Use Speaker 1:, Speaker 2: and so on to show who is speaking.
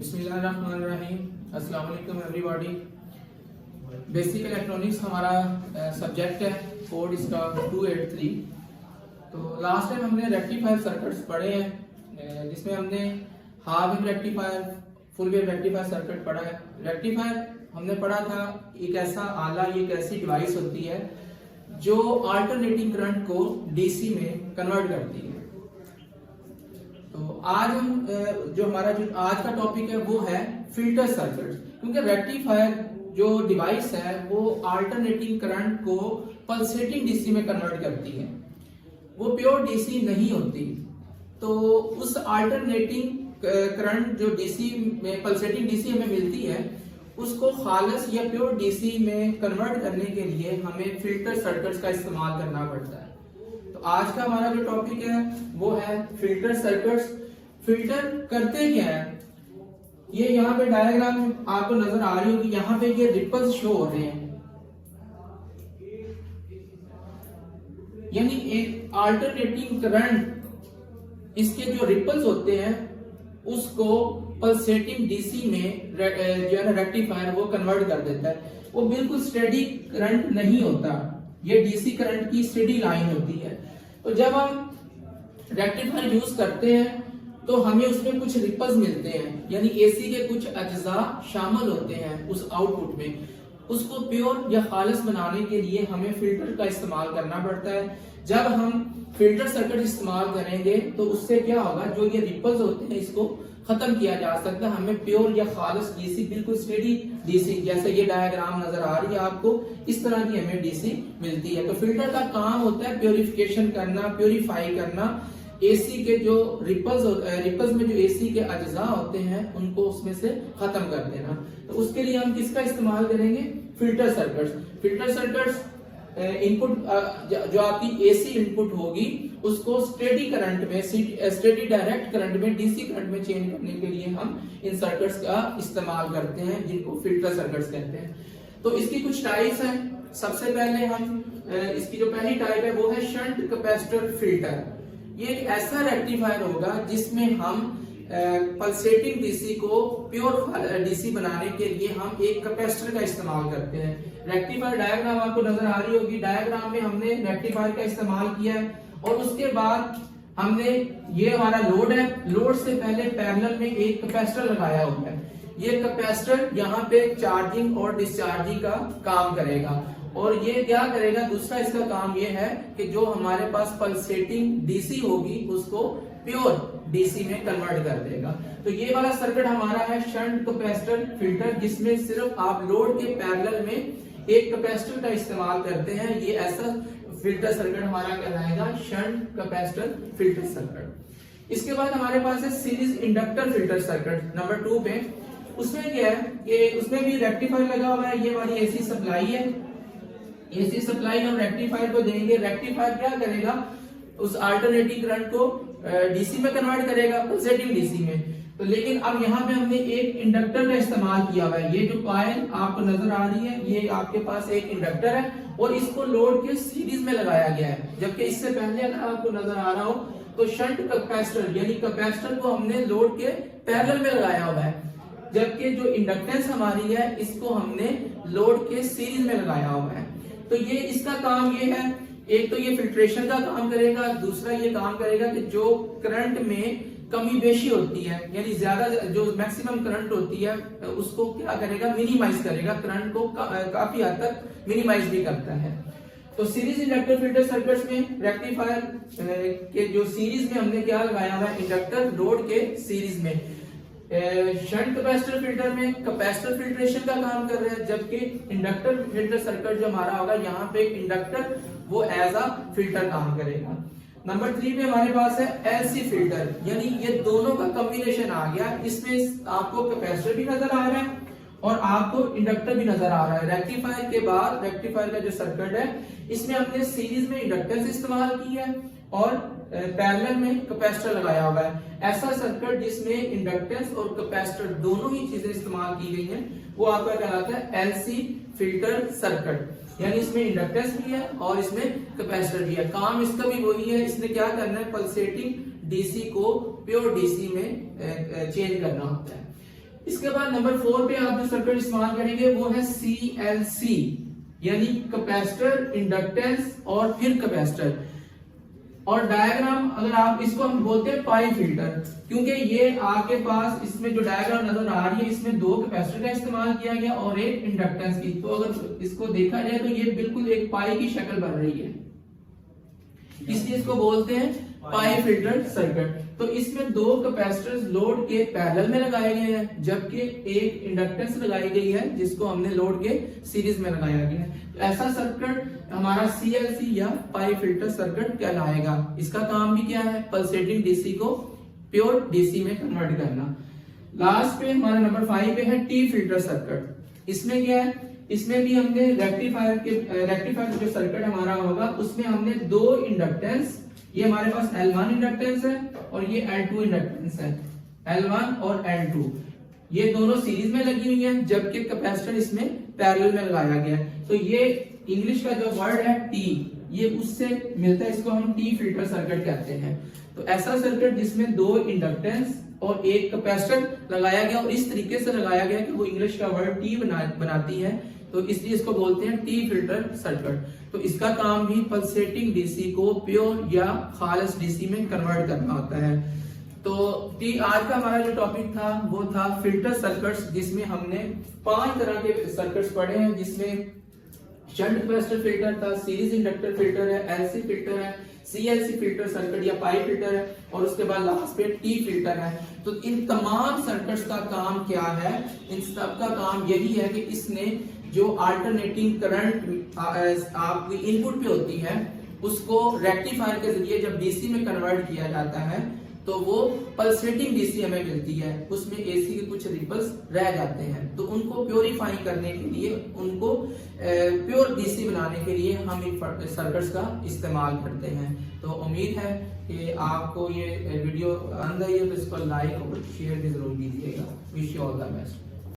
Speaker 1: बिस्मिल्लाहिर्रहमानिर्रहीम। अस्सलाम वालेकुम एवरीबॉडी। बेसिक इलेक्ट्रॉनिक्स हमारा सब्जेक्ट है, कोड इसका 283। तो लास्ट टाइम हमने रेक्टिफायर सर्किट्स पढ़े हैं, जिसमें हमने half wave rectifier, full wave rectifier circuit पढ़ा है। रेक्टिफायर हमने पढ़ा था एक ऐसा आला, एक ऐसी डिवाइस होती है जो अल्टरनेटिंग करंट को डीसी में कन्वर्ट करती है। तो आज हम जो आज का टॉपिक है वो है फिल्टर सर्किट, क्योंकि रेक्टिफायर जो डिवाइस है वो अल्टरनेटिंग करंट को पल्सेटिंग डीसी में कन्वर्ट करती है। वो प्योर डीसी नहीं होती। तो उस अल्टरनेटिंग करंट जो डीसी में पल्सेटिंग डीसी हमें मिलती है, उसको खालस या प्योर डीसी में कन्वर्ट करने के लिए हमें फिल्टर सर्किट्स का इस्तेमाल करना पड़ता है। तो आज का हमारा जो टॉपिक है वो है फिल्टर सर्किट्स। फिल्टर करते क्या है, ये यहाँ पे डायग्राम आपको नजर आ रही होगी, यहाँ पे ये रिपल्स शो हो रहे हैं, यानी एक अल्टरनेटिंग करंट, इसके जो रिपल्स होते हैं उसको पल्सेटिंग डीसी में जो है ना रेक्टिफायर वो कन्वर्ट कर देता है। वो बिल्कुल स्टेडी करंट नहीं होता, ये डीसी करंट की स्टेडी लाइन होती है। तो जब हम रेक्टिफायर यूज करते हैं तो हमें उसमें कुछ रिपल्स मिलते हैं, यानी एसी के कुछ अज्जा शामिल होते हैं उस आउटपुट में। उसको प्योर या खालिस बनाने के लिए हमें फिल्टर का इस्तेमाल करना पड़ता है। जब हम फिल्टर सर्किट इस्तेमाल करेंगे तो उससे क्या होगा, जो ये रिपल्स होते हैं इसको खत्म किया जा सकता है। हमें प्योर या खालिस डीसी, बिल्कुल स्टेडी डीसी, जैसे ये डायग्राम नजर आ रही है आपको, इस तरह की हमें डीसी मिलती है। तो फिल्टर का काम होता है प्योरिफिकेशन करना, प्योरीफाई करना, एसी के जो रिपल्स में जो एसी के अज्जा होते हैं उनको उसमें से खत्म कर देना। तो उसके लिए हम किसका इस्तेमाल करेंगे, filter circuits. Filter circuits input जो आपकी एसी इनपुट होगी उसको स्टेडी करंट में, स्टेडी डायरेक्ट करंट में, डीसी करंट में चेंज करने के लिए हम इन सर्किट्स का इस्तेमाल करते हैं, जिनको फिल्टर सर्किट्स कहते हैं। तो इसकी कुछ टाइप्स हैं। सबसे पहले हम इसकी जो पहली टाइप है वो है शंट कैपेसिटर फिल्टर। ये एक ऐसा रेक्टिफायर होगा जिसमें हम पल्सेटिंग डीसी को प्योर डीसी बनाने के लिए हम एक कैपेसिटर का इस्तेमाल करते हैं। रेक्टिफायर डायग्राम आपको नजर आ रही होगी, डायग्राम में हमने रेक्टिफायर का इस्तेमाल किया है और उसके बाद हमने, ये हमारा लोड है, लोड से पहले पैरेलल में एक कैपेसिटर लगाया हुआ है। ये कैपेसिटर यहाँ पे चार्जिंग और डिस्चार्जिंग का काम करेगा। और ये क्या करेगा, दूसरा इसका काम ये है कि जो हमारे पास पल्सेटिंग डीसी होगी उसको प्योर डीसी में कन्वर्ट कर देगा। तो ये वाला सर्किट हमारा है शंट कैपेसिटर फिल्टर, जिसमें सिर्फ आप लोड के पैरेलल में एक कैपेसिटर का इस्तेमाल करते हैं। ये ऐसा फिल्टर सर्किट हमारा कहलाएगा शंट कैपेसिटर फिल्टर सर्किट। इसके बाद हमारे पास है series inductor filter circuit number 2 पे। उसमें क्या है कि उसमें भी रेक्टिफायर लगा हुआ है। ये हमारी एसी सप्लाई है, एसी सप्लाई हम रेक्टिफायर को देंगे। रेक्टिफायर क्या करेगा, उस अल्टरनेटिंग करंट को डीसी में कन्वर्ट करेगा, पल्सेटिंग डीसी में। तो लेकिन अब यहाँ पे हमने एक इंडक्टर का इस्तेमाल किया हुआ है। ये जो कॉइल आपको नजर आ रही है, ये आपके पास एक इंडक्टर है और इसको लोड के सीरीज में लगाया गया है। जबकि इससे पहले अगर आपको नजर आ रहा हो तो शंट कैपेसिटर यानी कैपेसिटर को हमने लोड के पैरेलल में लगाया हुआ है, जबकि जो इंडक्टेंस हमारी है इसको हमने लोड के सीरीज में लगाया हुआ है। तो ये इसका काम ये है, एक तो ये फिल्ट्रेशन का काम करेगा, दूसरा ये काम करेगा कि जो करंट में कमी बेशी होती है, यानी ज्यादा जो मैक्सिमम करंट होती है उसको क्या करेगा, मिनिमाइज करेगा, करंट को काफी हद तक मिनिमाइज भी करता है। तो सीरीज इंडक्टर फिल्टर सर्किट्स में रेक्टिफायर के जो सीरीज में हमने क्या लगाया हुआ है, इंडक्टर लोड के सीरीज में। शंट कैपेसिटर फिल्टर में कैपेसिटर फिल्ट्रेशन का काम कर रहे हैं, जबकि इंडक्टर फिल्टर सर्किट जो हमारा होगा यहाँ पे इंडक्टर वो एज अ फिल्टर काम करेगा। नंबर 3 पे हमारे पास है एलसी फिल्टर, यानी ये दोनों का कॉम्बिनेशन आ गया। इसमें आपको कैपेसिटर भी नजर आ रहा है और आपको इंडक्टर भी नजर आ रहा है। रेक्टिफायर के बाद रेक्टिफायर का जो सर्किट है इसमें हमने सीरीज में इंडक्टेंस इस्तेमाल की है और पैरेलल में कैपेसिटर लगाया हुआ है। ऐसा सर्किट जिसमें इंडक्टेंस और कैपेसिटर दोनों ही चीजें इस्तेमाल की गई हैं वो आपका कहलाता है एलसी फिल्टर सर्किट। यानी इसमें इंडक्टेंस भी है और इसमें कैपेसिटर भी है। काम इसका भी वही है, इसने क्या करना है, पल्सेटिंग डीसी को प्योर डीसी में चेंज करना होता है। इसके बाद नंबर 4 पे आप जो सर्किट इस्तेमाल करेंगे वो है CLC, यानी कैपेसिटर, इंडक्टेंस और फिर कैपेसिटर। और डायग्राम अगर आप इसको हम बोलते हैं पाई फिल्टर, क्योंकि ये आपके पास इसमें जो डायग्राम नजर आ रही है इसमें 2 कैपेसिटर का इस्तेमाल किया गया और एक इंडक्टेंस की। तो अगर इसको देखा जाए तो ये बिल्कुल एक पाई की शक्ल बन रही है, इसलिए इसको बोलते हैं पाई फिल्टर सर्किट। तो इसमें 2 कैपेसिटर्स लोड के पैरेलल में लगाए गए हैं, जबकि एक इंडक्टेंस लगाई गई है जिसको हमने लोड के सीरीज में लगाया गया है। तो ऐसा सर्किट हमारा CLC या पाई फिल्टर सर्किट कहलाएगा। इसका काम भी क्या है? पल्सेटिंग डीसी को प्योर डीसी में कन्वर्ट करना। लास्ट पे हमारा नंबर 5 पे है टी फिल्टर सर्किट। इसमें क्या है? इसमें भी हमने रेक्टिफायर जो सर्किट हमारा होगा उसमें हमने 2 इंडक्टेंस, ये हमारे पास L1 इंडक्टेंस है और ये L2 इंडक्टेंस है, L1 और L2 ये दोनों सीरीज में लगी हुई है, जबकि कैपेसिटर इसमें पैरेलल में लगाया गया है। तो ये इंग्लिश का जो वर्ड है टी, ये उससे मिलता है, इसको हम टी फिल्टर सर्किट कहते हैं। तो ऐसा सर्किट जिसमें 2 इंडक्टेंस और एक कैपेसिटर लगाया गया और इस तरीके से लगाया गया कि वो इंग्लिश का वर्ड टी बनाती है, तो इसलिए इसको बोलते हैं टी फिल्टर सर्किट। तो इसका काम भी पल्सेटिंग डीसी को प्योर या खालिस डीसी में कन्वर्ट करना होता है। तो आज का हमारा जो टॉपिक था वो था फिल्टर सर्किट्स, जिसमें हमने 5 तरह के सर्किट्स पढ़े हैं, जिसमें शंट कैपेसिटर फिल्टर था, सीरीज इंडक्टर फिल्टर है, एलसी फिल्टर है, CLC फिल्टर सर्किट या पाई फिल्टर है, और उसके बाद लास्ट पे टी फिल्टर है। तो इन तमाम सर्किट्स का काम क्या है? इन सब का काम यही है कि इसने जो अल्टरनेटिंग करंट आपकी इनपुट पे होती है उसको रेक्टिफायर के जरिए जब डीसी में कन्वर्ट किया जाता है तो वो पल्सेटिंग डीसी हमें मिलती है, उसमें एसी के कुछ रिपल्स रह जाते हैं। तो उनको प्योरीफाई करने के लिए, उनको प्योर डीसी बनाने के लिए हम इन सर्किट्स का इस्तेमाल करते हैं। तो उम्मीद है कि आपको ये वीडियो पसंद आई है, तो इसको लाइक और शेयर भी जरूर कीजिएगा। Wish you all the best.